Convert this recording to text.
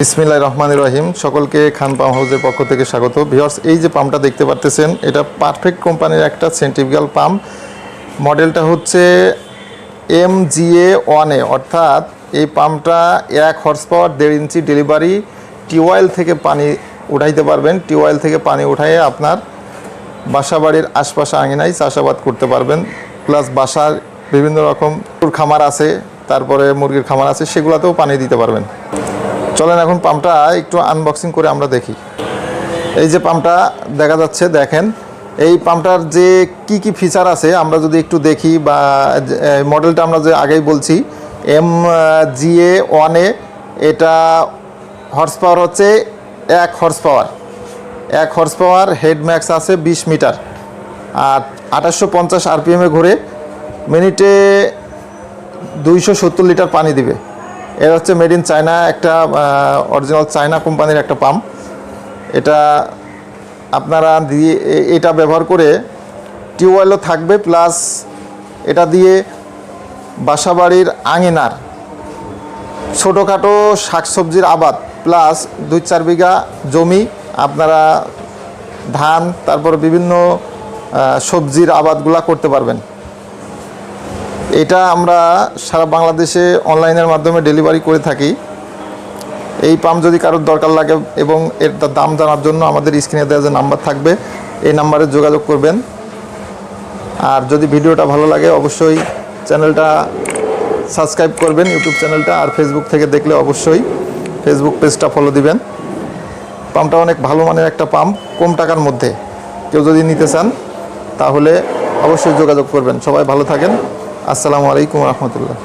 বিসমিল্লাহির রহমানির রহিম। সকলকে খান পাম্প হাউসের পক্ষ থেকে স্বাগত। ভিউয়ার্স, এই যে পাম্পটা দেখতে পারতেছেন, এটা পারফেক্ট কোম্পানির একটা সেন্ট্রিফিউগাল পাম্প। মডেলটা হচ্ছে MGA-1A, অর্থাৎ এই পাম্পটা 1 হর্স পাওয়ার 1.5 ইঞ্চি ডেলিভারি। টিউবওয়েল থেকে পানি উঠাইতে পারবেন। টিউবওয়েল থেকে পানি উঠাইয়ে আপনার বাসা বাড়ির আশপাশে আঙিনায় চাষাবাদ করতে পারবেন। প্লাস বাসার বিভিন্ন রকম খামার আছে, তারপরে মুরগির খামার আছে, সেগুলোতেও পানি দিতে পারবেন। চলেন এখন পাম্পটা একটু আনবক্সিং করে আমরা দেখি। এই যে পাম্পটা দেখা যাচ্ছে, দেখেন এই পাম্পটার যে কি ফিচার আছে আমরা যদি একটু দেখি, বা মডেলটা আমরা যে আগেই বলছি MGA-1A, এটা হর্স পাওয়ার হচ্ছে 1 horse power. 1 horse power, head max আছে 20 মিটার, আর 2850 RPM ঘুরে মিনিটে 270 লিটার পানি দিবে। এটা হচ্ছে মেড ইন চায়না, একটা অরিজিনাল চায়না কোম্পানির একটা পাম্প। এটা আপনারা দিয়ে এটা ব্যবহার করে টিউবওয়েলও থাকবে, প্লাস এটা দিয়ে বাসাবাড়ির আঙিনার ছোটোখাটো শাকসবজির আবাদ, প্লাস 2-4 বিঘা জমি আপনারা ধান, তারপর বিভিন্ন সবজির আবাদগুলা করতে পারবেন। এটা আমরা সারা বাংলাদেশে অনলাইনের মাধ্যমে ডেলিভারি করে থাকি। এই পাম্প যদি কারোর দরকার লাগে এবং এর দাম জানার জন্য আমাদের স্ক্রিনে দেওয়া যে নাম্বার থাকবে, এই নাম্বারে যোগাযোগ করবেন। আর যদি ভিডিওটা ভালো লাগে অবশ্যই চ্যানেলটা সাবস্ক্রাইব করবেন, ইউটিউব চ্যানেলটা। আর ফেসবুক থেকে দেখলে অবশ্যই ফেসবুক পেজটা ফলো দিবেন। পাম্পটা অনেক ভালো মানের একটা পাম্প, কম টাকার মধ্যে। কেউ যদি নিতে চান তাহলে অবশ্যই যোগাযোগ করবেন। সবাই ভালো থাকেন। আসসালামু আলাইকুম রহমতুল্লাহ।